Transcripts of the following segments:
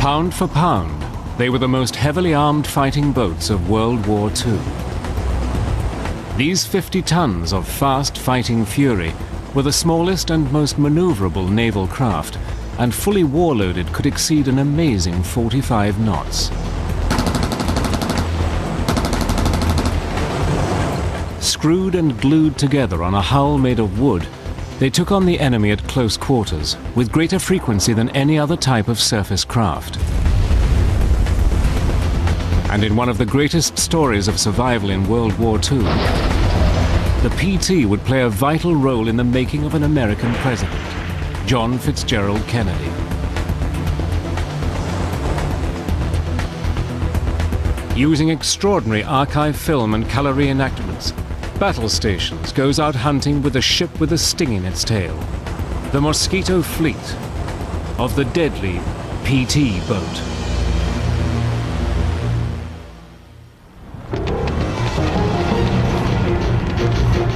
Pound for pound, they were the most heavily armed fighting boats of World War II. These 50 tons of fast fighting fury were the smallest and most maneuverable naval craft, and fully war-loaded could exceed an amazing 45 knots. Screwed and glued together on a hull made of wood, they took on the enemy at close quarters with greater frequency than any other type of surface craft. And in one of the greatest stories of survival in World War II, the PT would play a vital role in the making of an American president, John Fitzgerald Kennedy. Using extraordinary archive film and color reenactments, Battle Stations goes out hunting with a ship with a sting in its tail, the Mosquito Fleet of the deadly PT boat.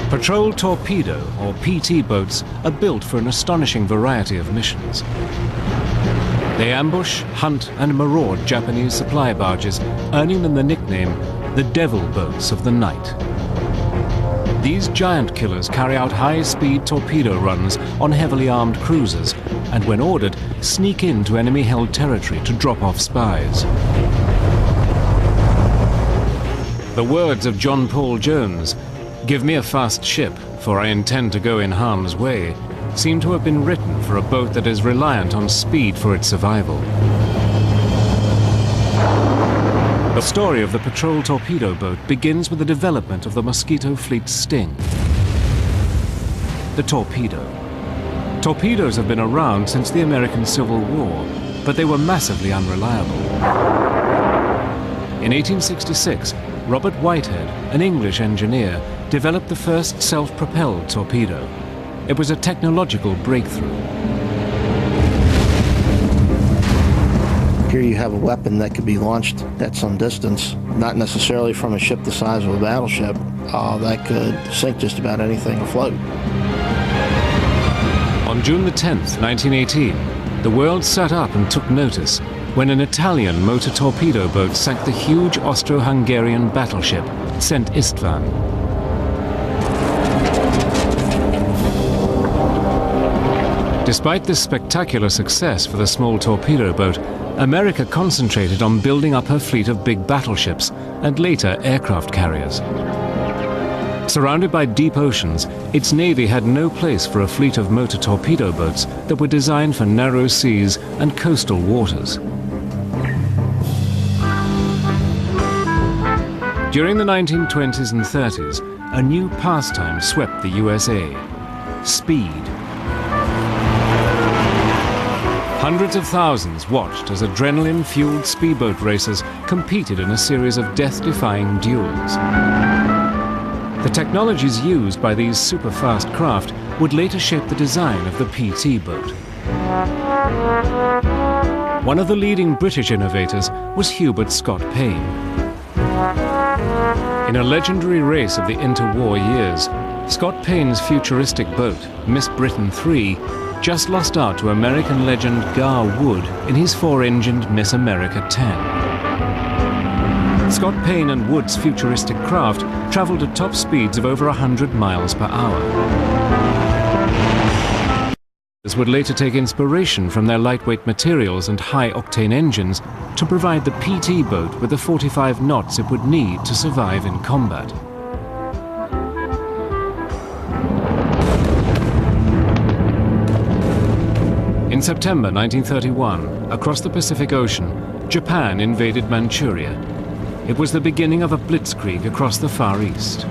Patrol Torpedo, or PT boats, are built for an astonishing variety of missions. They ambush, hunt, and maraud Japanese supply barges, earning them the nickname the Devil Boats of the Night. These giant killers carry out high-speed torpedo runs on heavily armed cruisers, and when ordered, sneak into enemy-held territory to drop off spies. The words of John Paul Jones, "Give me a fast ship, for I intend to go in harm's way," seem to have been written for a boat that is reliant on speed for its survival. The story of the Patrol Torpedo boat begins with the development of the Mosquito Fleet's sting, the torpedo. Torpedoes have been around since the American Civil War, but they were massively unreliable. In 1866, Robert Whitehead, an English engineer, developed the first self-propelled torpedo. It was a technological breakthrough. Here you have a weapon that could be launched at some distance, not necessarily from a ship the size of a battleship, that could sink just about anything afloat. On June the 10th, 1918, the world sat up and took notice when an Italian motor torpedo boat sank the huge Austro-Hungarian battleship Szent István. Despite this spectacular success for the small torpedo boat, America concentrated on building up her fleet of big battleships and later aircraft carriers. Surrounded by deep oceans, its navy had no place for a fleet of motor torpedo boats that were designed for narrow seas and coastal waters. During the 1920s and 30s, a new pastime swept the USA: speed. Hundreds of thousands watched as adrenaline-fueled speedboat racers competed in a series of death-defying duels. The technologies used by these super-fast craft would later shape the design of the PT boat. One of the leading British innovators was Hubert Scott Payne. In a legendary race of the interwar years, Scott Payne's futuristic boat, Miss Britain III, just lost out to American legend Gar Wood in his 4-engined Miss America 10. Scott Payne and Wood's futuristic craft traveled at top speeds of over 100 miles per hour. This would later take inspiration from their lightweight materials and high-octane engines to provide the PT boat with the 45 knots it would need to survive in combat. In September 1931, across the Pacific Ocean, Japan invaded Manchuria. It was the beginning of a blitzkrieg across the Far East.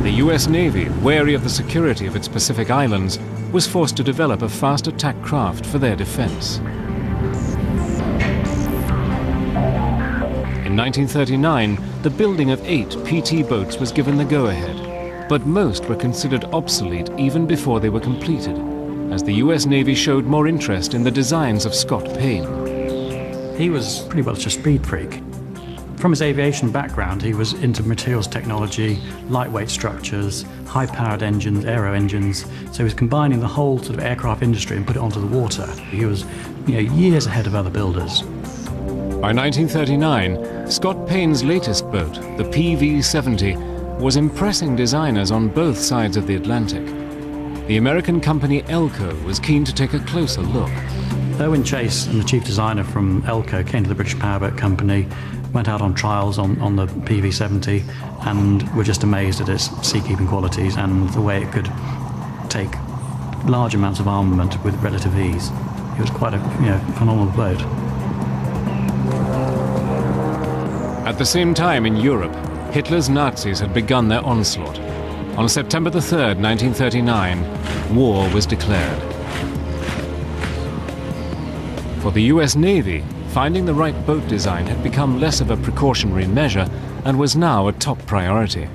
The US Navy, wary of the security of its Pacific islands, was forced to develop a fast attack craft for their defense. In 1939, the building of 8 PT boats was given the go-ahead. But most were considered obsolete even before they were completed, as the US Navy showed more interest in the designs of Scott Payne. He was pretty much a speed freak. From his aviation background, he was into materials technology, lightweight structures, high-powered engines, aero engines. So he was combining the whole sort of aircraft industry and put it onto the water. He was, years ahead of other builders. By 1939, Scott Payne's latest boat, the PV-70, was impressing designers on both sides of the Atlantic. The American company Elco was keen to take a closer look. Owen Chase, the chief designer from Elco, came to the British Powerboat Company, went out on trials on the PV-70, and were just amazed at its seakeeping qualities and the way it could take large amounts of armament with relative ease. It was quite a phenomenal boat. At the same time in Europe, Hitler's Nazis had begun their onslaught. On September the 3rd, 1939, war was declared. For the US Navy, finding the right boat design had become less of a precautionary measure and was now a top priority.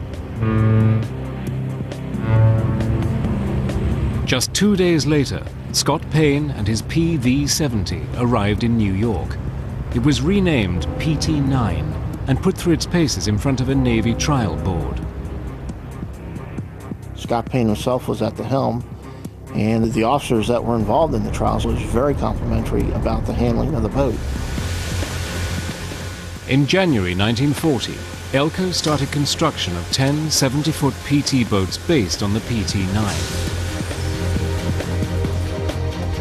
Just 2 days later, Scott Payne and his PV-70 arrived in New York. It was renamed PT-9 and put through its paces in front of a Navy trial board. Scott Payne himself was at the helm, and the officers that were involved in the trials was very complimentary about the handling of the boat. In January 1940, Elco started construction of 10 70-foot PT boats based on the PT-9.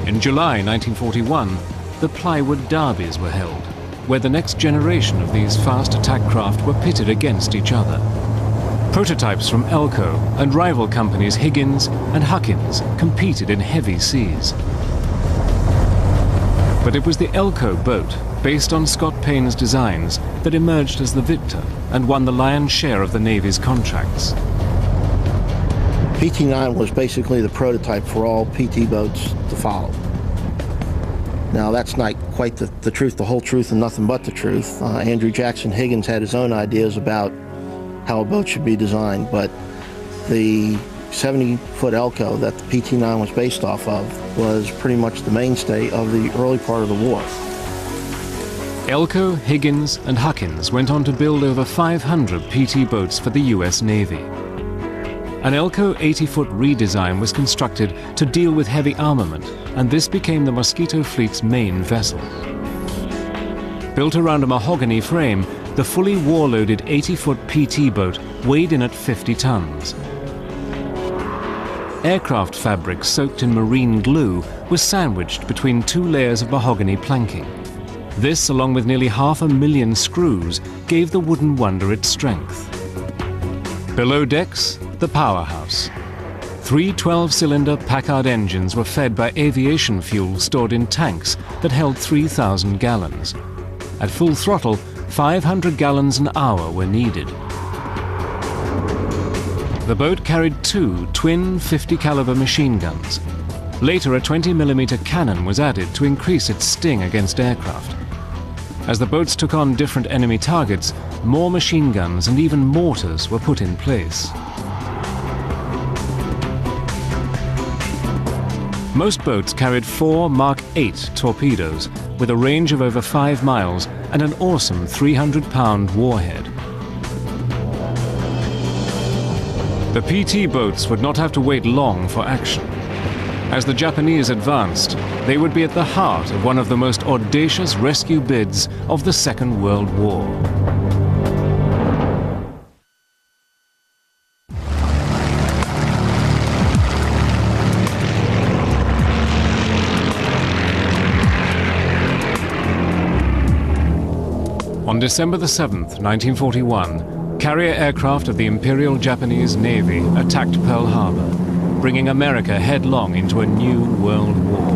In July 1941, the plywood derbies were held, where the next generation of these fast attack craft were pitted against each other. Prototypes from Elco and rival companies Higgins and Huckins competed in heavy seas. But it was the Elco boat, based on Scott Payne's designs, that emerged as the victor and won the lion's share of the Navy's contracts. PT-9 was basically the prototype for all PT boats to follow. Now, that's not quite the truth, the whole truth, and nothing but the truth. Andrew Jackson Higgins had his own ideas about how a boat should be designed, but the 70-foot Elco that the PT-9 was based off of was pretty much the mainstay of the early part of the war. Elco, Higgins, and Huckins went on to build over 500 PT boats for the US Navy. An Elco 80-foot redesign was constructed to deal with heavy armament, and this became the Mosquito Fleet's main vessel. Built around a mahogany frame, the fully war-loaded 80-foot PT boat weighed in at 50 tons. Aircraft fabric soaked in marine glue was sandwiched between 2 layers of mahogany planking. This, along with nearly 500,000 screws, gave the wooden wonder its strength. Below decks, the powerhouse. 3 12-cylinder Packard engines were fed by aviation fuel stored in tanks that held 3,000 gallons. At full throttle, 500 gallons an hour were needed. The boat carried 2 twin 50-caliber machine guns. Later, a 20mm cannon was added to increase its sting against aircraft. As the boats took on different enemy targets, more machine guns and even mortars were put in place. Most boats carried 4 Mark 8 torpedoes with a range of over 5 miles and an awesome 300-pound warhead. The PT boats would not have to wait long for action. As the Japanese advanced, they would be at the heart of one of the most audacious rescue bids of the Second World War. On December the 7th, 1941, carrier aircraft of the Imperial Japanese Navy attacked Pearl Harbor, bringing America headlong into a new world war.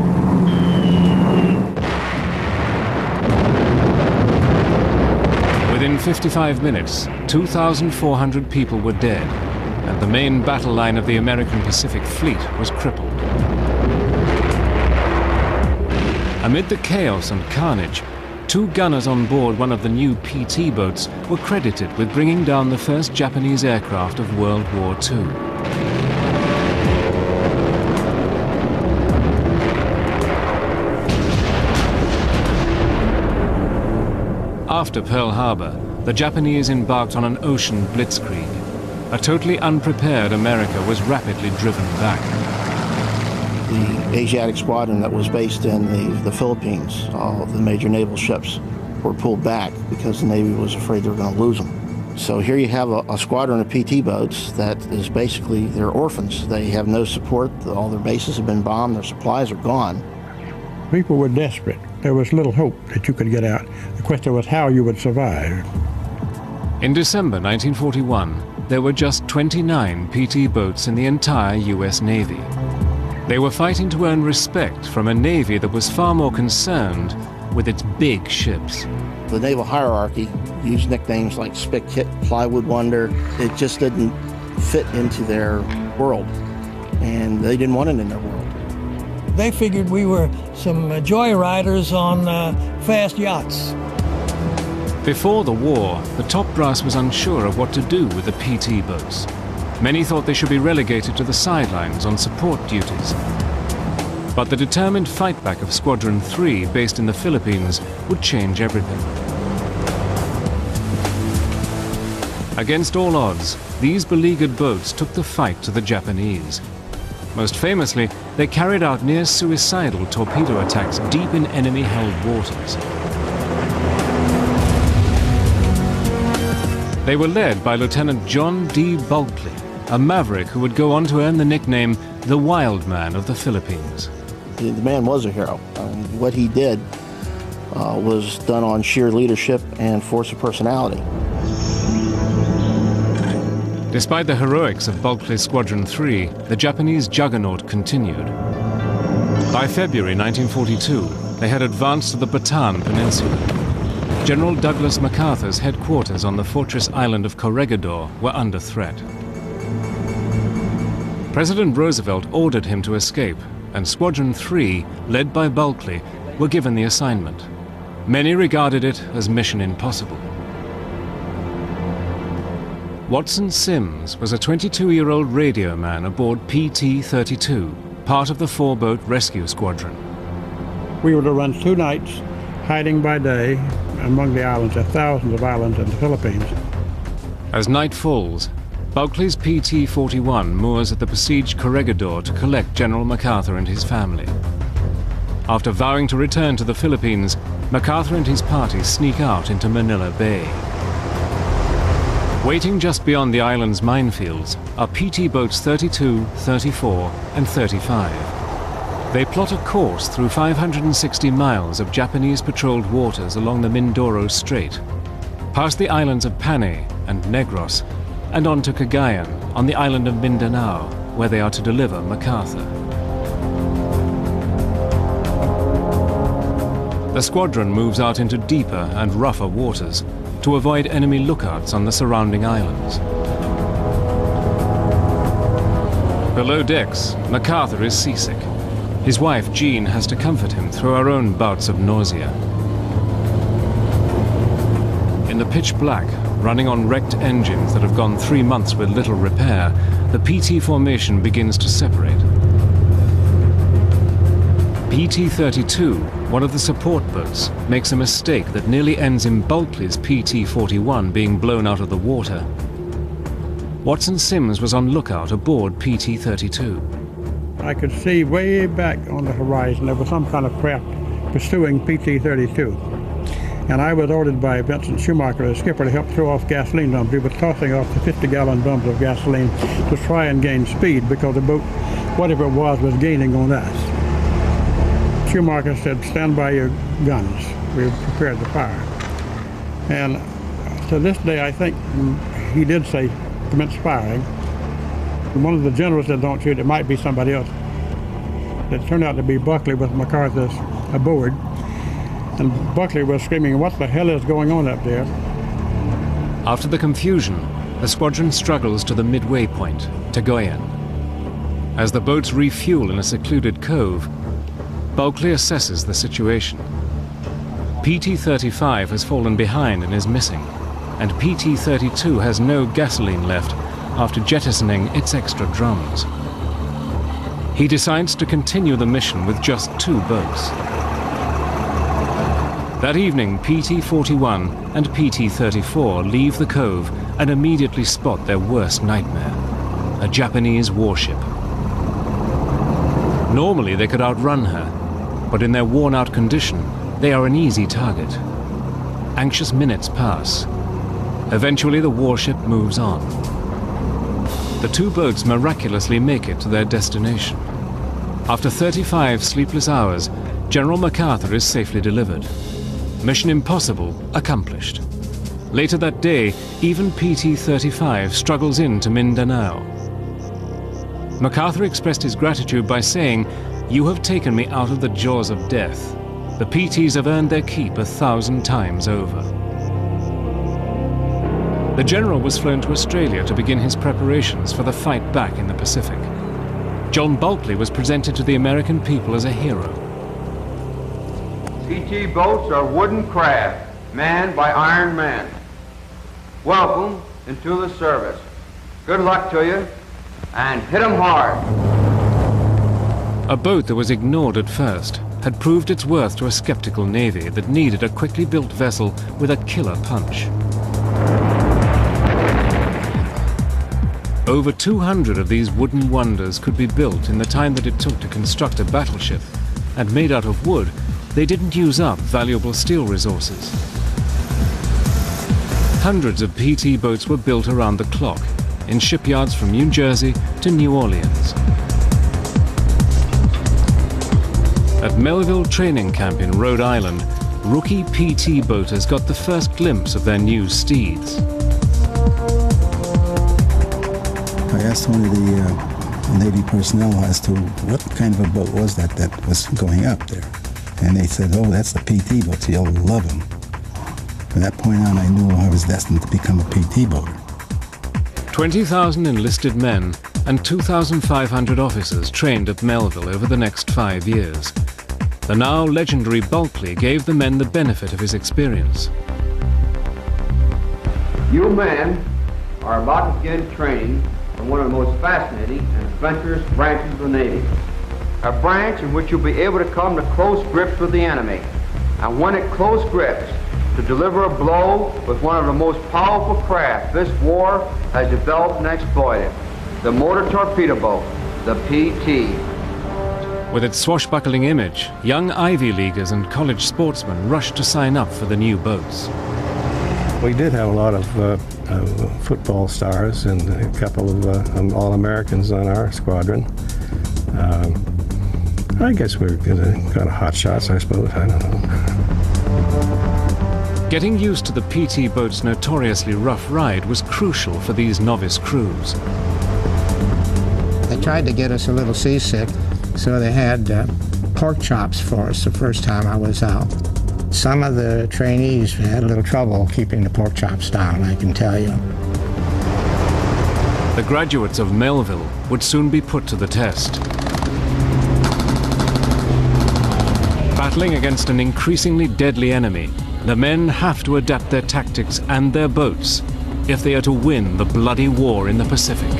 Within 55 minutes, 2,400 people were dead, and the main battle line of the American Pacific Fleet was crippled. Amid the chaos and carnage, 2 gunners on board one of the new PT boats were credited with bringing down the first Japanese aircraft of World War II. After Pearl Harbor, the Japanese embarked on an ocean blitzkrieg. A totally unprepared America was rapidly driven back. The Asiatic squadron that was based in the Philippines, all of the major naval ships were pulled back because the Navy was afraid they were going to lose them. So here you have a squadron of PT boats that is basically, they're orphans. They have no support. All their bases have been bombed. Their supplies are gone. People were desperate. There was little hope that you could get out. The question was how you would survive. In December 1941, there were just 29 PT boats in the entire US Navy. They were fighting to earn respect from a Navy that was far more concerned with its big ships. The naval hierarchy used nicknames like Spick-Hit, Plywood Wonder. It just didn't fit into their world, and they didn't want it in their world. They figured we were some joyriders on fast yachts. Before the war, the top brass was unsure of what to do with the PT boats. Many thought they should be relegated to the sidelines on support duties. But the determined fightback of Squadron 3, based in the Philippines, would change everything. Against all odds, these beleaguered boats took the fight to the Japanese. Most famously, they carried out near-suicidal torpedo attacks deep in enemy-held waters. They were led by Lieutenant John D. Bulkley, a maverick who would go on to earn the nickname the Wild Man of the Philippines. The man was a hero. What he did was done on sheer leadership and force of personality. Despite the heroics of Bulkley's Squadron 3, the Japanese juggernaut continued. By February 1942, they had advanced to the Bataan Peninsula. General Douglas MacArthur's headquarters on the fortress island of Corregidor were under threat. President Roosevelt ordered him to escape, and Squadron 3, led by Bulkley, were given the assignment. Many regarded it as mission impossible. Watson Sims was a 22-year-old radio man aboard PT-32, part of the 4-boat rescue squadron. We were to run 2 nights, hiding by day among the islands. There are thousands of islands in the Philippines. As night falls, Bulkley's PT-41 moors at the besieged Corregidor to collect General MacArthur and his family. After vowing to return to the Philippines, MacArthur and his party sneak out into Manila Bay. Waiting just beyond the island's minefields are PT boats 32, 34, and 35. They plot a course through 560 miles of Japanese-patrolled waters along the Mindoro Strait, past the islands of Panay and Negros, and on to Cagayan on the island of Mindanao, where they are to deliver MacArthur. The squadron moves out into deeper and rougher waters to avoid enemy lookouts on the surrounding islands. Below decks, MacArthur is seasick. His wife, Jean, has to comfort him through her own bouts of nausea. In the pitch black, running on wrecked engines that have gone 3 months with little repair, the PT formation begins to separate. PT-32, one of the support boats, makes a mistake that nearly ends in Bulkley's PT-41 being blown out of the water. Watson Sims was on lookout aboard PT-32. I could see way back on the horizon there was some kind of craft pursuing PT-32. And I was ordered by Vincent Schumacher, the skipper, to help throw off gasoline dumps. We were tossing off the 50-gallon drums of gasoline to try and gain speed because the boat, whatever it was gaining on us. Schumacher said, "Stand by your guns." We were prepared to fire. And to this day, I think he did say, "Commence firing." And one of the generals said, "Don't shoot, it might be somebody else." It turned out to be Bulkley with MacArthur aboard. And Bulkley was screaming, "What the hell is going on up there?" After the confusion, the squadron struggles to the midway point, Cagayan. As the boats refuel in a secluded cove, Bulkley assesses the situation. PT-35 has fallen behind and is missing, and PT-32 has no gasoline left after jettisoning its extra drums. He decides to continue the mission with just 2 boats. That evening, PT-41 and PT-34 leave the cove and immediately spot their worst nightmare, a Japanese warship. Normally they could outrun her, but in their worn-out condition, they are an easy target. Anxious minutes pass. Eventually the warship moves on. The two boats miraculously make it to their destination. After 35 sleepless hours, General MacArthur is safely delivered. Mission impossible accomplished. Later that day, even PT-35 struggles into Mindanao. MacArthur expressed his gratitude by saying, "You have taken me out of the jaws of death. The PTs have earned their keep 1,000 times over." The general was flown to Australia to begin his preparations for the fight back in the Pacific. John Bulkley was presented to the American people as a hero. PT boats are wooden craft, manned by iron men. Welcome into the service. Good luck to you, and hit 'em hard. A boat that was ignored at first had proved its worth to a skeptical navy that needed a quickly built vessel with a killer punch. Over 200 of these wooden wonders could be built in the time that it took to construct a battleship, and made out of wood, they didn't use up valuable steel resources. Hundreds of PT boats were built around the clock, in shipyards from New Jersey to New Orleans. At Melville Training Camp in Rhode Island, rookie PT boaters got the first glimpse of their new steeds. I asked one of the Navy personnel as to what kind of a boat was that was going up there. And they said, "Oh, that's the PT boats. You'll love them." From that point on, I knew I was destined to become a PT boater. 20,000 enlisted men and 2,500 officers trained at Melville over the next 5 years. The now legendary Bulkley gave the men the benefit of his experience. You men are about to begin training in one of the most fascinating and adventurous branches of the Navy. A branch in which you'll be able to come to close grips with the enemy. And when at close grips, to deliver a blow with one of the most powerful craft this war has developed and exploited, the motor torpedo boat, the PT. With its swashbuckling image, young Ivy Leaguers and college sportsmen rushed to sign up for the new boats. We did have a lot of football stars and a couple of All-Americans on our squadron. I guess we were kind of hot shots, I suppose. I don't know. Getting used to the PT boat's notoriously rough ride was crucial for these novice crews. They tried to get us a little seasick, so they had pork chops for us the first time I was out. Some of the trainees had a little trouble keeping the pork chops down, I can tell you. The graduates of Melville would soon be put to the test. Battling against an increasingly deadly enemy, the men have to adapt their tactics and their boats if they are to win the bloody war in the Pacific.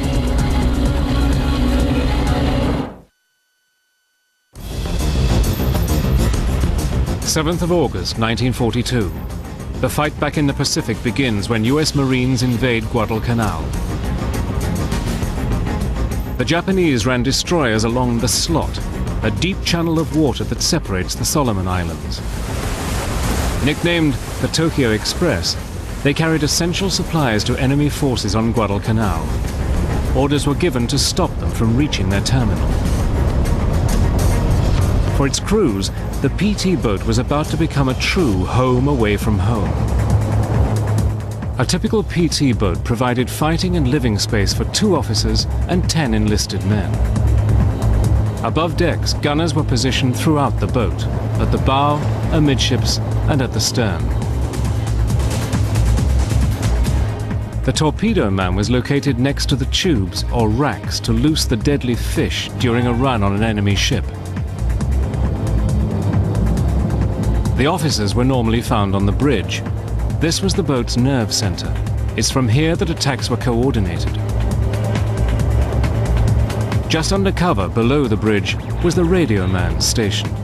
August 7th, 1942. The fight back in the Pacific begins when US Marines invade Guadalcanal. The Japanese ran destroyers along the Slot, a deep channel of water that separates the Solomon Islands. Nicknamed the Tokyo Express, they carried essential supplies to enemy forces on Guadalcanal. Orders were given to stop them from reaching their terminal. For its crews, the PT boat was about to become a true home away from home. A typical PT boat provided fighting and living space for 2 officers and 10 enlisted men. Above decks, gunners were positioned throughout the boat, at the bow, amidships, and at the stern. The torpedo man was located next to the tubes or racks to loose the deadly fish during a run on an enemy ship. The officers were normally found on the bridge. This was the boat's nerve center. It's from here that attacks were coordinated. Just under cover, below the bridge, was the radio man stationed.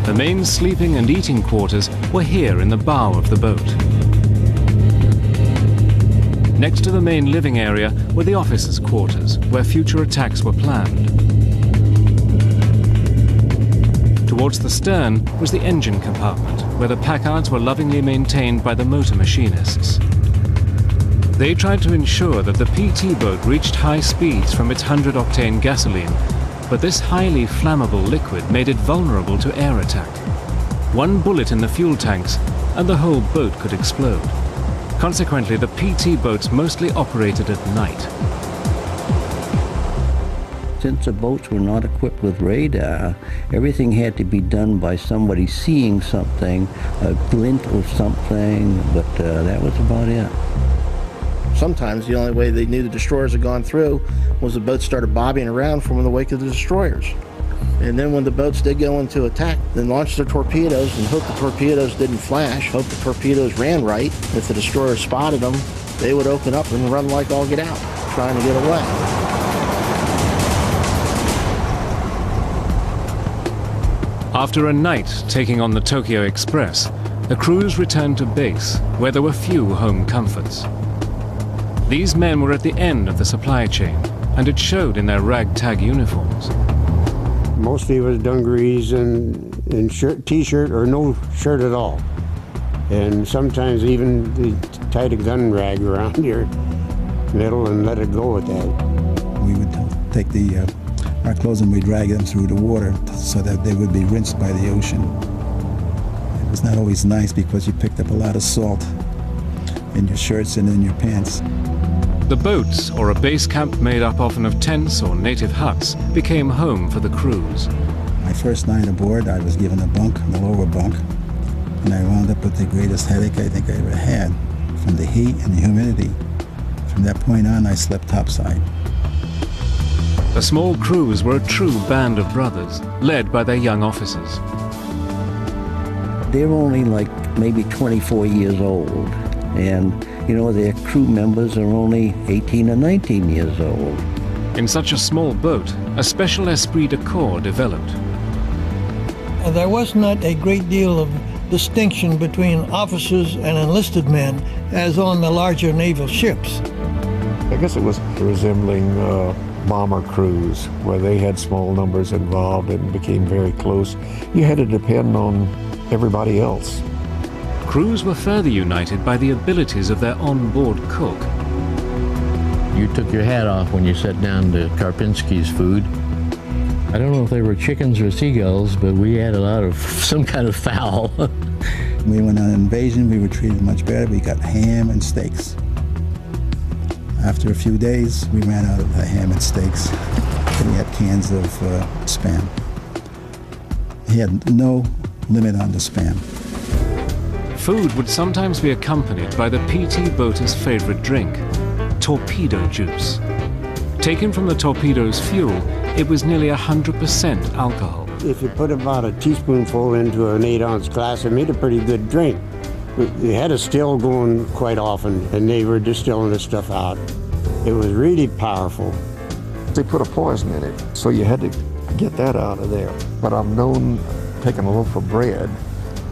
The main sleeping and eating quarters were here in the bow of the boat. Next to the main living area were the officers' quarters, where future attacks were planned. Towards the stern was the engine compartment, where the Packards were lovingly maintained by the motor machinists. They tried to ensure that the PT boat reached high speeds from its 100-octane gasoline, but this highly flammable liquid made it vulnerable to air attack. One bullet in the fuel tanks and the whole boat could explode. Consequently, the PT boats mostly operated at night. Since the boats were not equipped with radar, everything had to be done by somebody seeing something, a glint of something, but that was about it. Sometimes the only way they knew the destroyers had gone through was the boats started bobbing around from the wake of the destroyers. And then when the boats did go into attack, then launch their torpedoes and hope the torpedoes didn't flash, hope the torpedoes ran right. If the destroyers spotted them, they would open up and run like all get out, trying to get away. After a night taking on the Tokyo Express, the crews returned to base, where there were few home comforts. These men were at the end of the supply chain, and it showed in their ragtag uniforms. Mostly it was dungarees and shirt, t-shirt, or no shirt at all. And sometimes even they tied a gun rag around your middle and let it go with that. We would take our clothes and we'd drag them through the water so that they would be rinsed by the ocean. It was not always nice because you picked up a lot of salt in your shirts and in your pants. The boats, or a base camp made up often of tents or native huts, became home for the crews. My first night aboard, I was given a bunk, the lower bunk, and I wound up with the greatest headache I think I ever had from the heat and the humidity. From that point on, I slept topside. The small crews were a true band of brothers, led by their young officers. They're only like maybe 24 years old, and you know, their crew members are only 18 or 19 years old. In such a small boat, a special esprit de corps developed. There was not a great deal of distinction between officers and enlisted men as on the larger naval ships. I guess it was resembling bomber crews, where they had small numbers involved and became very close. You had to depend on everybody else. Crews were further united by the abilities of their on-board cook. You took your hat off when you sat down to Karpinski's food. I don't know if they were chickens or seagulls, but we had a lot of some kind of fowl. We went on an invasion, we were treated much better. We got ham and steaks. After a few days, we ran out of the ham and steaks. And we had cans of Spam. He had no limit on the Spam. Food would sometimes be accompanied by the PT boater's favorite drink, torpedo juice. Taken from the torpedo's fuel, it was nearly 100% alcohol. If you put about a teaspoonful into an 8-ounce glass, it made a pretty good drink. We had a still going quite often, and they were distilling the stuff out. It was really powerful. They put a poison in it, so you had to get that out of there. But I've known taking a loaf of bread,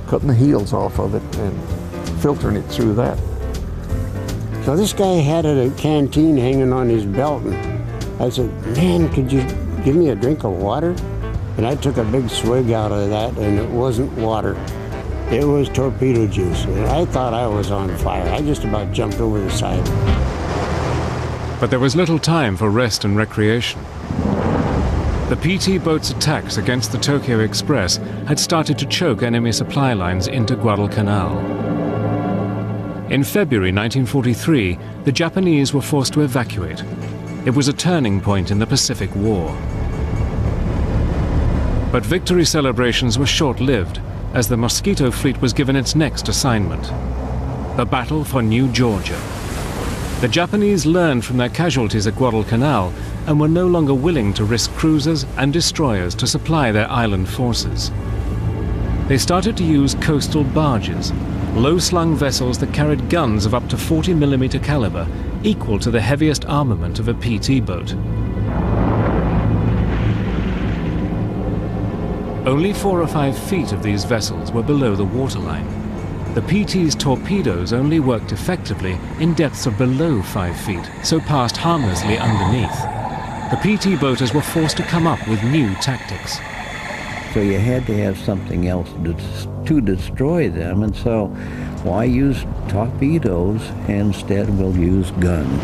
cutting the heels off of it, and filtering it through that. So this guy had a canteen hanging on his belt, and I said, "Man, could you give me a drink of water?" And I took a big swig out of that, and it wasn't water. It was torpedo juice, and I thought I was on fire. I just about jumped over the side. But there was little time for rest and recreation. The PT boat's attacks against the Tokyo Express had started to choke enemy supply lines into Guadalcanal. In February 1943, the Japanese were forced to evacuate. It was a turning point in the Pacific War. But victory celebrations were short-lived, as the Mosquito fleet was given its next assignment, the battle for New Georgia. The Japanese learned from their casualties at Guadalcanal and were no longer willing to risk cruisers and destroyers to supply their island forces. They started to use coastal barges, low-slung vessels that carried guns of up to 40mm caliber, equal to the heaviest armament of a PT boat. Only 4 or 5 feet of these vessels were below the waterline. The PT's torpedoes only worked effectively in depths of below 5 feet, so passed harmlessly underneath. The PT boaters were forced to come up with new tactics. So you had to have something else to destroy them, and so why use torpedoes? Instead we'll use guns.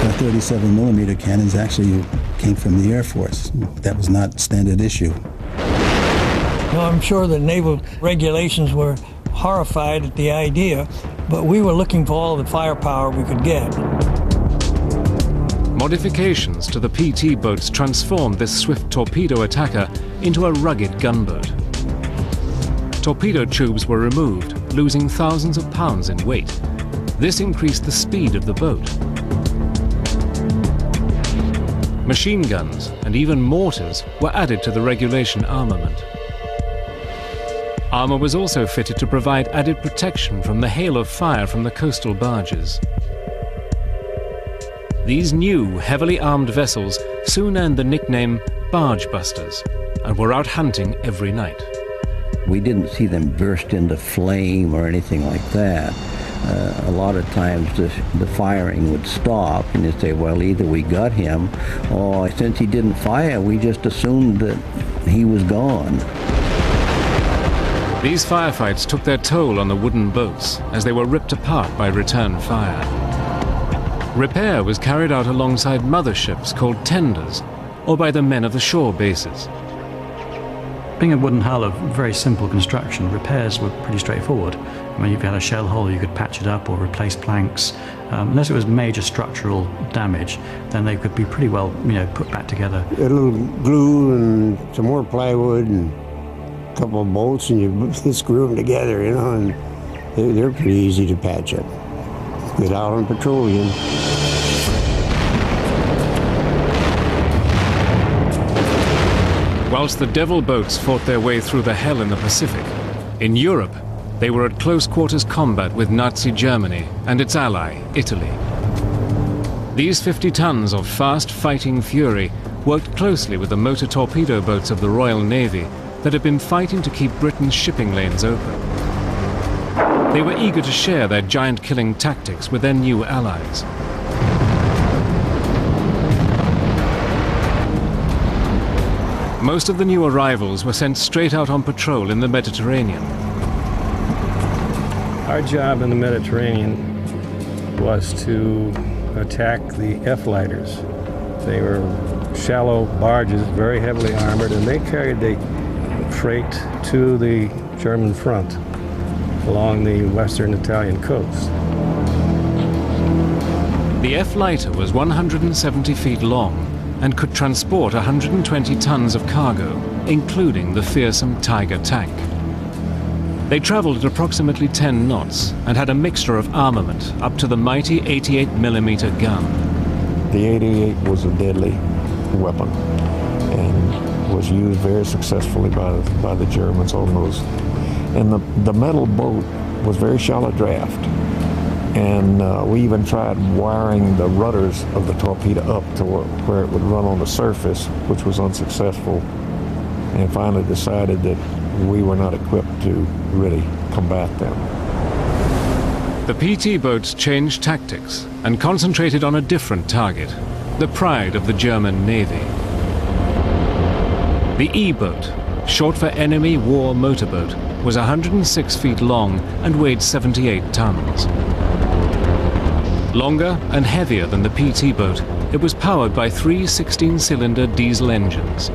The 37 millimeter cannons actually came from the Air Force. That was not standard issue. Now, I'm sure the naval regulations were horrified at the idea, but we were looking for all the firepower we could get. Modifications to the PT boats transformed this swift torpedo attacker into a rugged gunboat. Torpedo tubes were removed, losing thousands of pounds in weight. This increased the speed of the boat. Machine guns and even mortars were added to the regulation armament. Armor was also fitted to provide added protection from the hail of fire from the coastal barges. These new, heavily armed vessels soon earned the nickname barge busters and were out hunting every night. We didn't see them burst into flame or anything like that. A lot of times the firing would stop and you'd say, well, either we got him, or since he didn't fire, we just assumed that he was gone. These firefights took their toll on the wooden boats as they were ripped apart by return fire. Repair was carried out alongside motherships called tenders, or by the men of the shore bases. Being a wooden hull of very simple construction, repairs were pretty straightforward. I mean, if you had a shell hole, you could patch it up or replace planks. Unless it was major structural damage, then they could be pretty well, put back together. A little glue and some more plywood and a couple of bolts, and you screw them together, and they're pretty easy to patch up. Get out on patrol again. Whilst the Devil boats fought their way through the hell in the Pacific, in Europe, they were at close quarters combat with Nazi Germany and its ally, Italy. These 50 tons of fast fighting fury worked closely with the motor torpedo boats of the Royal Navy that had been fighting to keep Britain's shipping lanes open. They were eager to share their giant-killing tactics with their new allies. Most of the new arrivals were sent straight out on patrol in the Mediterranean. Our job in the Mediterranean was to attack the F-lighters. They were shallow barges, very heavily armored, and they carried the freight to the German front along the western Italian coast. The F-lighter was 170 feet long and could transport 120 tons of cargo, including the fearsome Tiger tank. They traveled at approximately 10 knots and had a mixture of armament up to the mighty 88mm gun. The 88 was a deadly weapon and was used very successfully by the Germans on those. And the metal boat was very shallow draft. And we even tried wiring the rudders of the torpedo up to where it would run on the surface, which was unsuccessful, and finally decided that we were not equipped to really combat them. The PT boats changed tactics and concentrated on a different target, the pride of the German Navy. The E-boat, short for Enemy War Motorboat, was 106 feet long and weighed 78 tons. Longer and heavier than the PT boat, it was powered by 3 16-cylinder diesel engines.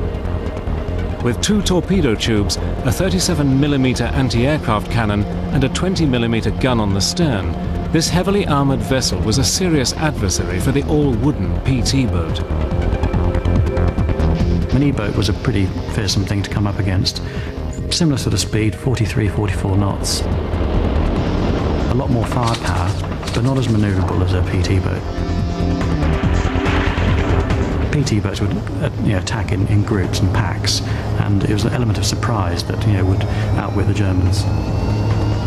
With 2 torpedo tubes, a 37mm anti-aircraft cannon, and a 20mm gun on the stern, this heavily armored vessel was a serious adversary for the all-wooden PT boat. An E-boat was a pretty fearsome thing to come up against. Similar sort of speed, 43, 44 knots. A lot more firepower, but not as maneuverable as a PT boat. PT boats would attack in groups and packs, and it was an element of surprise that would outwit the Germans.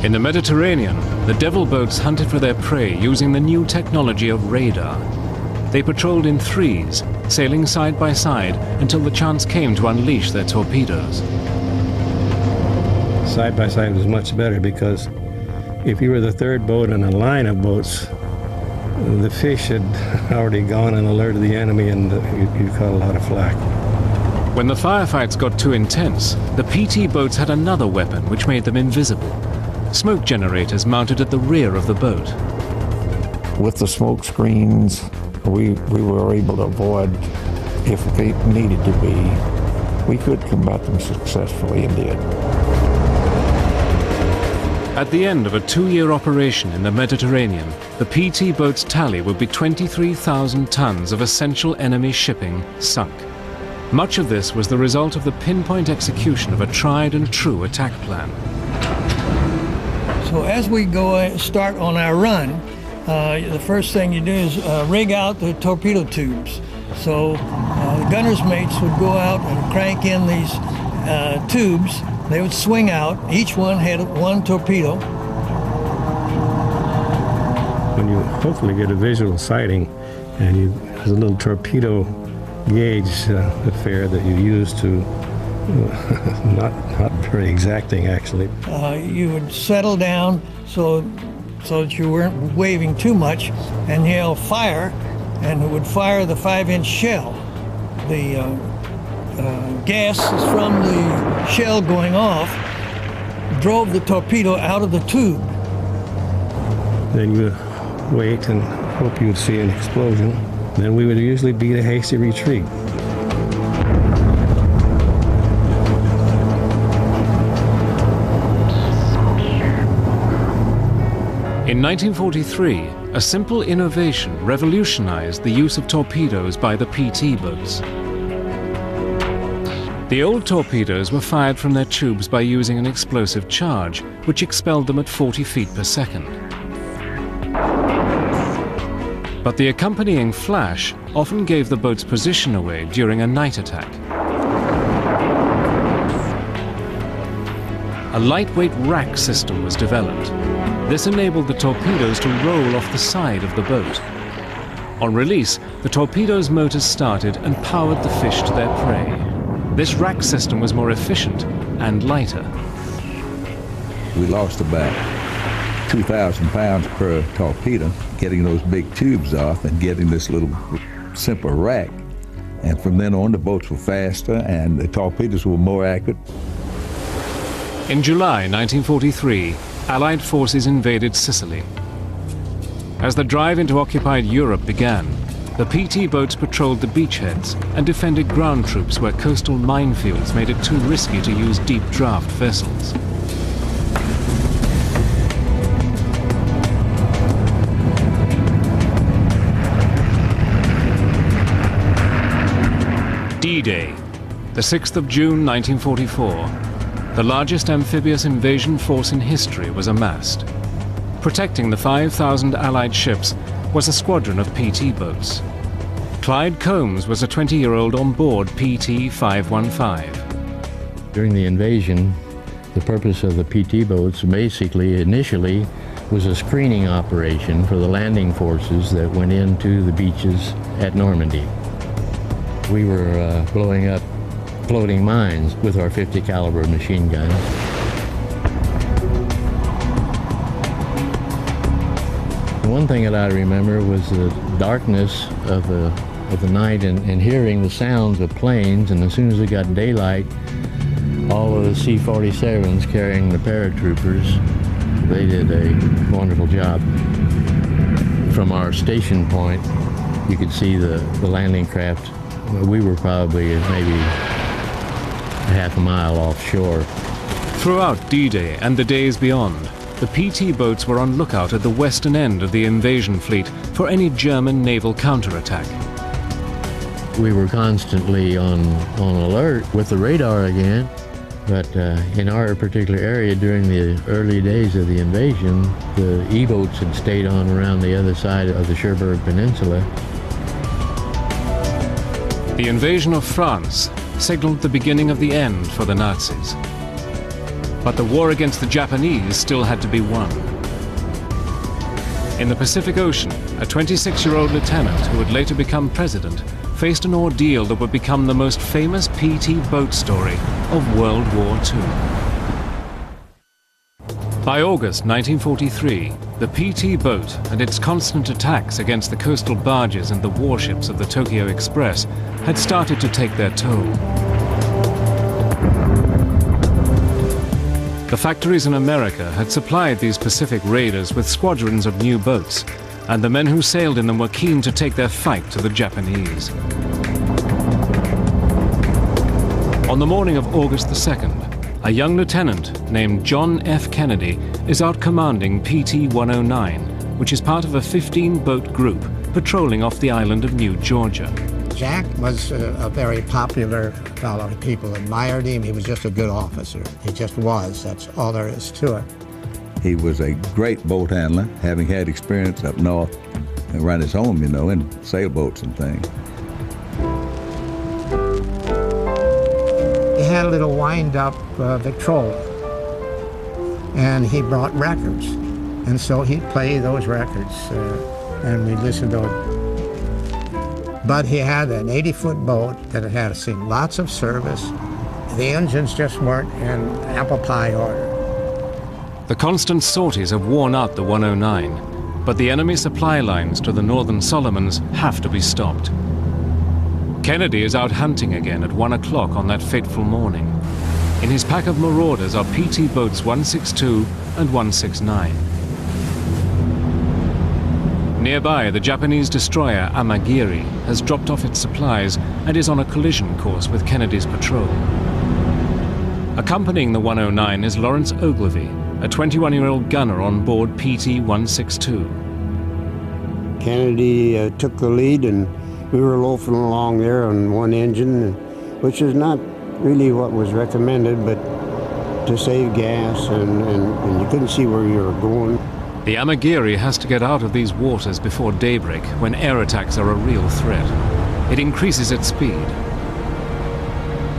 In the Mediterranean, the Devil boats hunted for their prey using the new technology of radar. They patrolled in threes, sailing side by side until the chance came to unleash their torpedoes. Side by side was much better because if you were the third boat in a line of boats, the fish had already gone and alerted the enemy, and you caught a lot of flack. When the firefights got too intense, the PT boats had another weapon which made them invisible. Smoke generators mounted at the rear of the boat. With the smoke screens, we were able to avoid, if they needed to be, we could combat them successfully and did. At the end of a 2-year operation in the Mediterranean, the PT boat's tally would be 23,000 tons of essential enemy shipping sunk. Much of this was the result of the pinpoint execution of a tried and true attack plan. So as we start on our run, the first thing you do is rig out the torpedo tubes. So the gunner's mates would go out and crank in these tubes. They would swing out. Each one had one torpedo. When you hopefully get a visual sighting, and there's a little torpedo gauge affair that you use to, not very exacting actually. You would settle down so that you weren't waving too much, and yell fire, and it would fire the 5-inch shell. The gas from the shell going off drove the torpedo out of the tube. Then you wait and hope you'd see an explosion. Then we would usually beat a hasty retreat. In 1943, a simple innovation revolutionized the use of torpedoes by the PT boats. The old torpedoes were fired from their tubes by using an explosive charge, which expelled them at 40 feet per second. But the accompanying flash often gave the boat's position away during a night attack. A lightweight rack system was developed. This enabled the torpedoes to roll off the side of the boat. On release, the torpedo's motors started and powered the fish to their prey. This rack system was more efficient and lighter. We lost about 2,000 pounds per torpedo, getting those big tubes off and getting this little simple rack. And from then on, the boats were faster and the torpedoes were more accurate. In July 1943, Allied forces invaded Sicily. As the drive into occupied Europe began, the PT boats patrolled the beachheads and defended ground troops where coastal minefields made it too risky to use deep draft vessels. D-Day, the 6th of June 1944. The largest amphibious invasion force in history was amassed. Protecting the 5,000 Allied ships was a squadron of PT boats. Clyde Combs was a 20-year-old on board PT 515. During the invasion, the purpose of the PT boats basically initially was a screening operation for the landing forces that went into the beaches at Normandy. We were blowing up floating mines with our 50 caliber machine guns. One thing that I remember was the darkness of the night and hearing the sounds of planes, and as soon as it got daylight, all of the C-47s carrying the paratroopers, they did a wonderful job. From our station point, you could see the landing craft. We were probably maybe half a mile offshore. Throughout D-Day and the days beyond, the PT boats were on lookout at the western end of the invasion fleet for any German naval counterattack. We were constantly on alert with the radar again, but in our particular area during the early days of the invasion, the E-boats had stayed on around the other side of the Cherbourg Peninsula. The invasion of France signaled the beginning of the end for the Nazis. But the war against the Japanese still had to be won. In the Pacific Ocean, a 26-year-old lieutenant who would later become president faced an ordeal that would become the most famous PT boat story of World War II. By August 1943, the PT boat and its constant attacks against the coastal barges and the warships of the Tokyo Express had started to take their toll. The factories in America had supplied these Pacific raiders with squadrons of new boats, and the men who sailed in them were keen to take their fight to the Japanese. On the morning of August the 2nd, a young lieutenant named John F. Kennedy is out commanding PT 109, which is part of a 15-boat group patrolling off the island of New Georgia. Jack was a very popular fellow. People admired him. He was just a good officer. He just was. That's all there is to it. He was a great boat handler, having had experience up north around his home, you know, in sailboats and things. He had a little wind-up Victrola, and he brought records. And so he'd play those records, and we'd listen to them. But he had an 80-foot boat that had seen lots of service. The engines just weren't in apple pie order. The constant sorties have worn out the 109, but the enemy supply lines to the Northern Solomons have to be stopped. Kennedy is out hunting again at 1 o'clock on that fateful morning. In his pack of marauders are PT boats 162 and 169. Nearby, the Japanese destroyer Amagiri has dropped off its supplies and is on a collision course with Kennedy's patrol. Accompanying the 109 is Lawrence Ogilvie, a 21-year-old gunner on board PT 162. Kennedy took the lead, and we were loafing along there on one engine, which is not really what was recommended, but to save gas, and you couldn't see where you were going. The Amagiri has to get out of these waters before daybreak, when air attacks are a real threat. It increases its speed.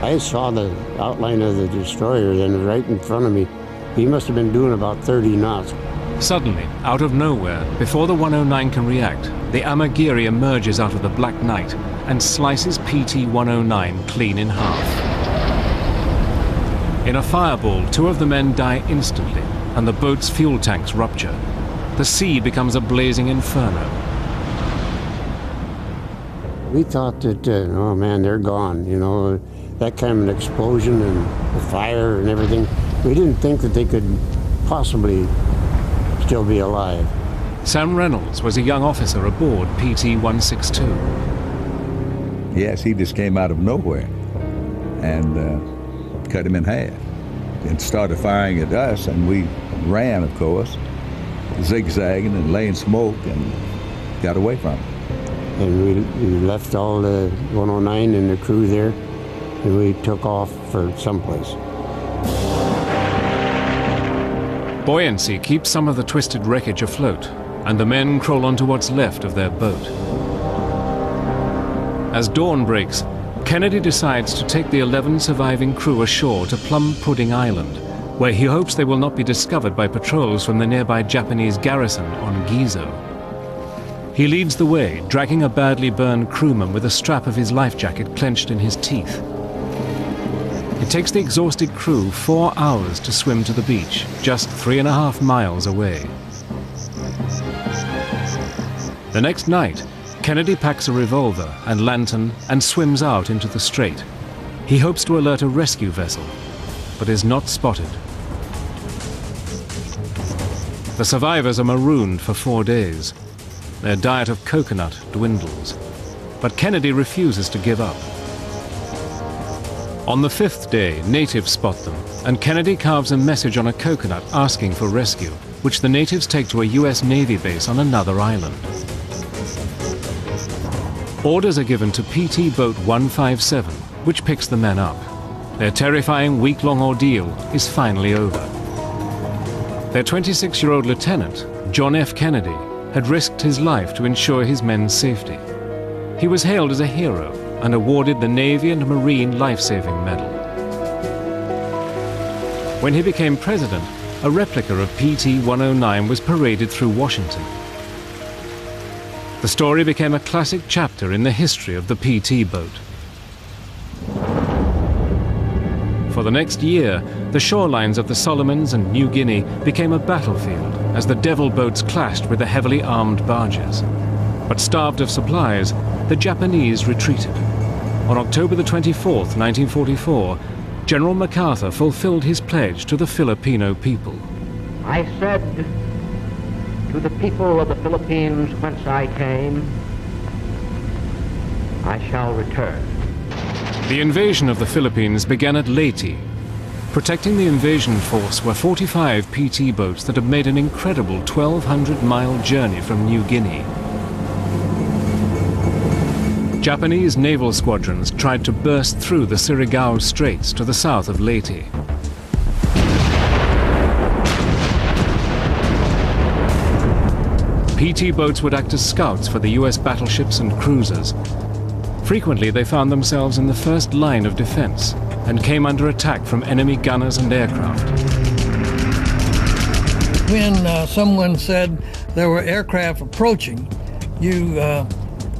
I saw the outline of the destroyer then right in front of me. He must have been doing about 30 knots. Suddenly, out of nowhere, before the 109 can react, the Amagiri emerges out of the black night and slices PT 109 clean in half. In a fireball, 2 of the men die instantly, and the boat's fuel tanks rupture. The sea becomes a blazing inferno. We thought that, oh man, they're gone, you know, that kind of an explosion and the fire and everything. We didn't think that they could possibly still be alive. Sam Reynolds was a young officer aboard PT 162. Yes, he just came out of nowhere and cut him in half and started firing at us, and we ran, of course, zigzagging and laying smoke, and got away from him. And we left all the 109 and the crew there, and we took off for someplace. Buoyancy keeps some of the twisted wreckage afloat, and the men crawl onto what's left of their boat. As dawn breaks, Kennedy decides to take the 11 surviving crew ashore to Plum Pudding Island, where he hopes they will not be discovered by patrols from the nearby Japanese garrison on Gizo. He leads the way, dragging a badly burned crewman with a strap of his life jacket clenched in his teeth. It takes the exhausted crew 4 hours to swim to the beach, just 3.5 miles away. The next night, Kennedy packs a revolver and lantern and swims out into the strait. He hopes to alert a rescue vessel, but is not spotted. The survivors are marooned for 4 days. Their diet of coconut dwindles, but Kennedy refuses to give up. On the 5th day, natives spot them, and Kennedy carves a message on a coconut asking for rescue, which the natives take to a US Navy base on another island. Orders are given to PT Boat 157, which picks the men up. Their terrifying week-long ordeal is finally over. Their 26-year-old lieutenant, John F. Kennedy, had risked his life to ensure his men's safety. He was hailed as a hero and awarded the Navy and Marine Life-Saving Medal. When he became president, a replica of PT 109 was paraded through Washington. The story became a classic chapter in the history of the PT boat. For the next year, the shorelines of the Solomons and New Guinea became a battlefield as the Devil boats clashed with the heavily armed barges. But starved of supplies, the Japanese retreated. On October the 24th, 1944, General MacArthur fulfilled his pledge to the Filipino people. I said to the people of the Philippines whence I came, I shall return. The invasion of the Philippines began at Leyte. Protecting the invasion force were 45 PT boats that had made an incredible 1,200-mile journey from New Guinea. Japanese naval squadrons tried to burst through the Surigao Straits to the south of Leyte. PT boats would act as scouts for the US battleships and cruisers. Frequently, they found themselves in the first line of defense and came under attack from enemy gunners and aircraft. When someone said there were aircraft approaching, you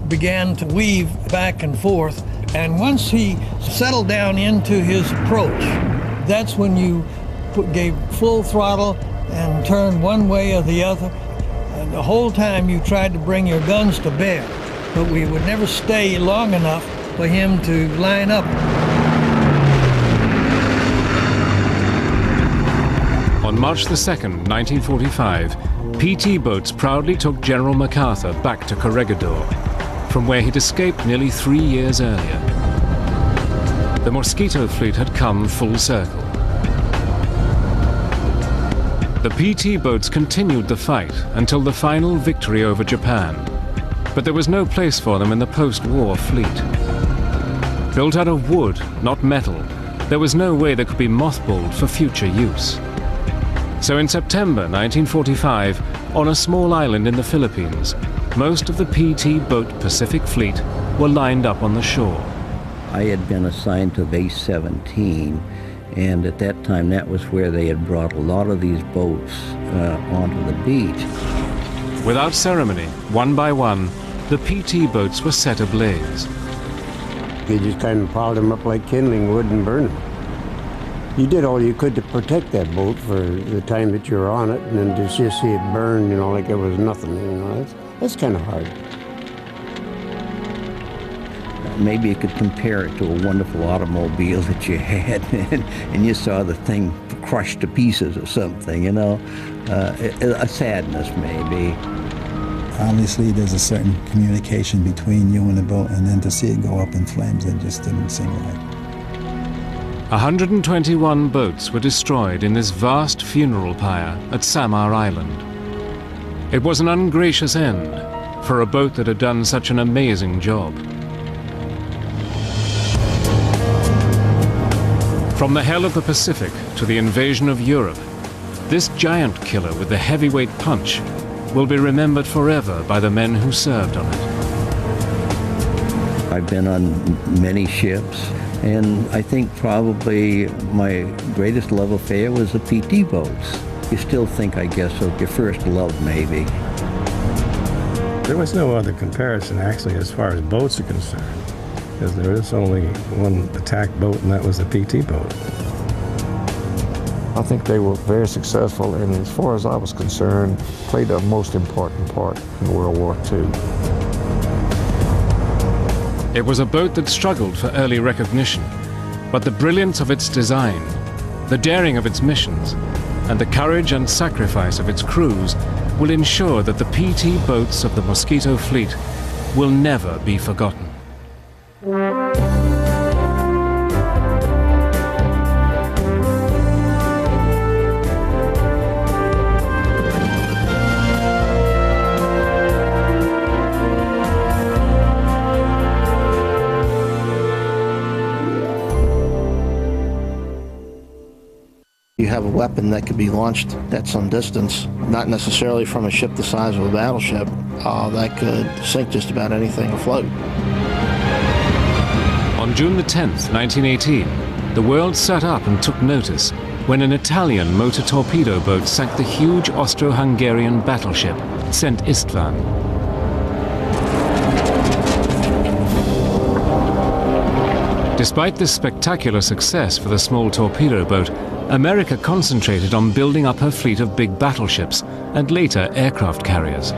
began to weave back and forth, and once he settled down into his approach, that's when you gave full throttle and turned one way or the other, and the whole time you tried to bring your guns to bear. But we would never stay long enough for him to line up. On March the 2nd, 1945, PT boats proudly took General MacArthur back to Corregidor, from where he'd escaped nearly 3 years earlier. The Mosquito fleet had come full circle. The PT boats continued the fight until the final victory over Japan. But there was no place for them in the post-war fleet. Built out of wood, not metal, there was no way they could be mothballed for future use. So in September 1945, on a small island in the Philippines, most of the PT boat Pacific Fleet were lined up on the shore. I had been assigned to Base 17, and at that time that was where they had brought a lot of these boats onto the beach. Without ceremony, one by one, the PT boats were set ablaze. You just kind of piled them up like kindling wood and burned them. You did all you could to protect that boat for the time that you were on it, and then to just see it burn, you know, like it was nothing, you know, that's kind of hard. Maybe you could compare it to a wonderful automobile that you had, and you saw the thing crushed to pieces or something, you know, a sadness maybe. Obviously, there's a certain communication between you and the boat, and then to see it go up in flames, it just didn't seem right. 121 boats were destroyed in this vast funeral pyre at Samar Island. It was an ungracious end for a boat that had done such an amazing job. From the hell of the Pacific to the invasion of Europe, this giant killer with the heavyweight punch will be remembered forever by the men who served on it. I've been on many ships, and I think probably my greatest love affair was the PT boats. You still think, I guess, of your first love, maybe. There was no other comparison, actually, as far as boats are concerned, because there is only one attack boat, and that was the PT boat. I think they were very successful, and as far as I was concerned, played a most important part in World War II. It was a boat that struggled for early recognition, but the brilliance of its design, the daring of its missions, and the courage and sacrifice of its crews will ensure that the PT boats of the Mosquito Fleet will never be forgotten. You have a weapon that could be launched at some distance, not necessarily from a ship the size of a battleship, that could sink just about anything afloat. On June the 10th, 1918, the world sat up and took notice when an Italian motor torpedo boat sank the huge Austro-Hungarian battleship Szent István. Despite this spectacular success for the small torpedo boat, America concentrated on building up her fleet of big battleships and later aircraft carriers.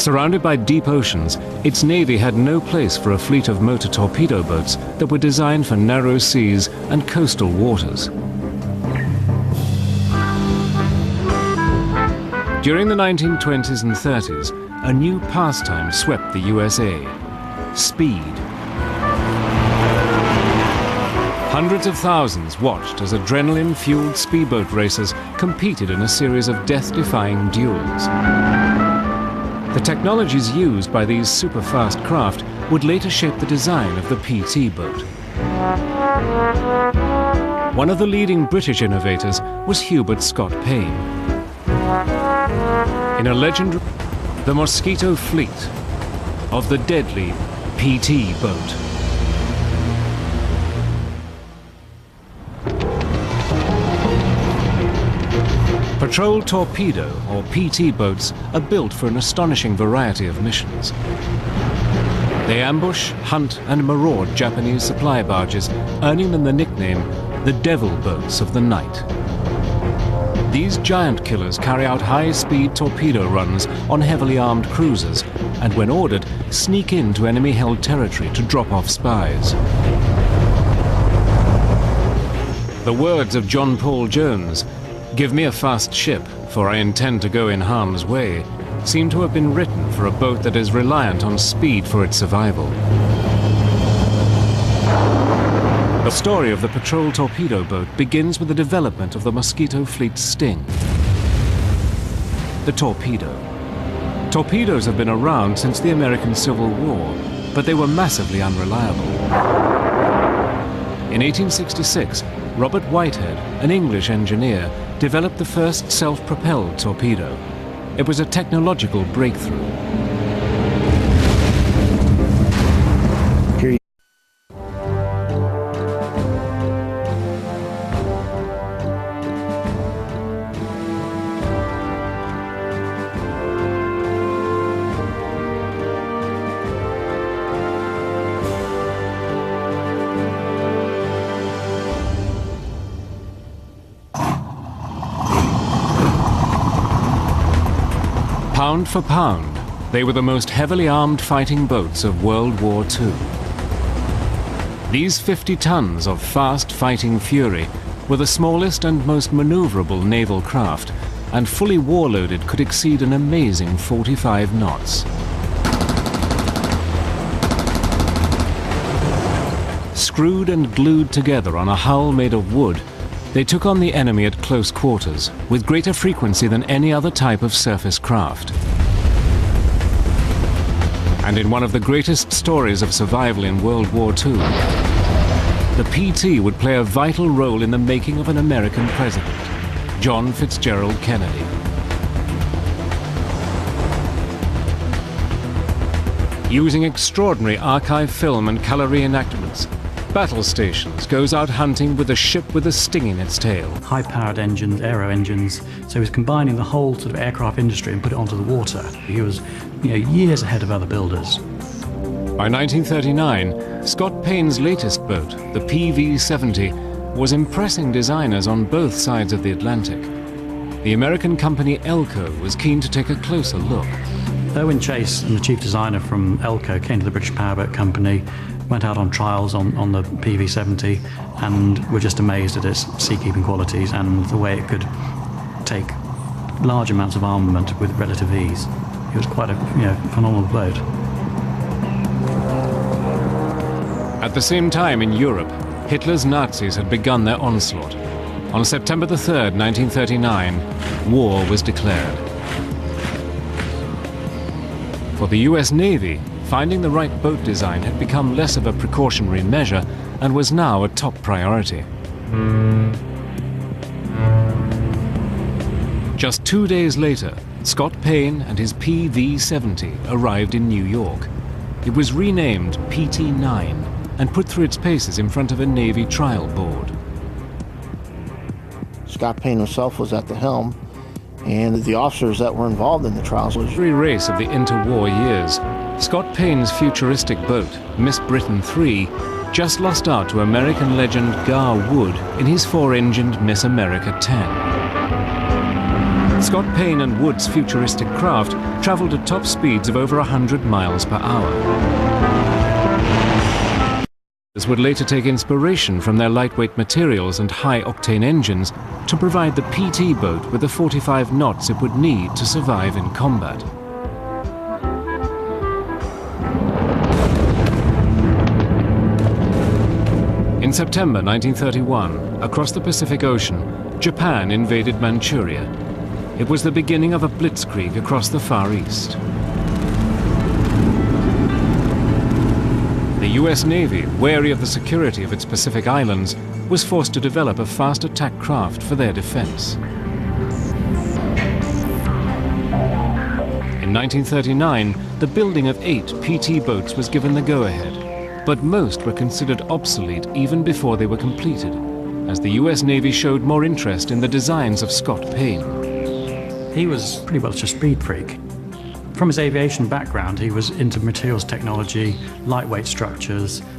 Surrounded by deep oceans, its navy had no place for a fleet of motor torpedo boats that were designed for narrow seas and coastal waters. During the 1920s and 30s, a new pastime swept the USA: speed. Hundreds of thousands watched as adrenaline-fueled speedboat racers competed in a series of death-defying duels. The technologies used by these super-fast craft would later shape the design of the PT boat. One of the leading British innovators was Hubert Scott Payne. In a legendary, the Mosquito fleet of the deadly PT boat. Patrol Torpedo, or PT boats, are built for an astonishing variety of missions. They ambush, hunt, and maraud Japanese supply barges, earning them the nickname the Devil Boats of the Night. These giant killers carry out high-speed torpedo runs on heavily armed cruisers, and when ordered, sneak into enemy-held territory to drop off spies. The words of John Paul Jones, "Give me a fast ship, for I intend to go in harm's way," seem to have been written for a boat that is reliant on speed for its survival. The story of the Patrol Torpedo boat begins with the development of the Mosquito fleet's sting, the torpedo. Torpedoes have been around since the American Civil War, but they were massively unreliable. In 1866, Robert Whitehead, an English engineer, developed the first self-propelled torpedo. It was a technological breakthrough. Pound for pound, they were the most heavily armed fighting boats of World War II. These 50 tons of fast fighting fury were the smallest and most maneuverable naval craft, and fully war-loaded could exceed an amazing 45 knots. Screwed and glued together on a hull made of wood, they took on the enemy at close quarters with greater frequency than any other type of surface craft. And in one of the greatest stories of survival in World War II, the PT would play a vital role in the making of an American president, John Fitzgerald Kennedy. Using extraordinary archive film and color reenactments, Battle Stations goes out hunting with a ship with a sting in its tail. High-powered engines, aero engines, so he was combining the whole sort of aircraft industry and put it onto the water. He was, years ahead of other builders. By 1939, Scott Payne's latest boat, the PV-70, was impressing designers on both sides of the Atlantic. The American company Elco was keen to take a closer look. Owen Chase and the chief designer from Elco came to the British Powerboat Company, went out on trials on the PV-70, and were just amazed at its seakeeping qualities and the way it could take large amounts of armament with relative ease. It was quite a phenomenal boat. At the same time in Europe, Hitler's Nazis had begun their onslaught. On September the 3rd, 1939, war was declared. For the US Navy, finding the right boat design had become less of a precautionary measure and was now a top priority. Just 2 days later, Scott Payne and his PV-70 arrived in New York. It was renamed PT-9 and put through its paces in front of a Navy trial board. Scott Payne himself was at the helm, and the officers that were involved in the trials was every race of the interwar years. Scott Payne's futuristic boat, Miss Britain 3, just lost out to American legend Gar Wood in his four-engined Miss America 10. Scott Payne and Wood's futuristic craft traveled at top speeds of over 100 miles per hour. This would later take inspiration from their lightweight materials and high-octane engines to provide the PT boat with the 45 knots it would need to survive in combat. In September 1931, across the Pacific Ocean, Japan invaded Manchuria. It was the beginning of a blitzkrieg across the Far East. The US Navy, wary of the security of its Pacific islands, was forced to develop a fast attack craft for their defense. In 1939, the building of 8 PT boats was given the go-ahead, but most were considered obsolete even before they were completed, as the US Navy showed more interest in the designs of Scott Payne. He was pretty much a speed freak. From his aviation background, he was into materials technology, lightweight structures,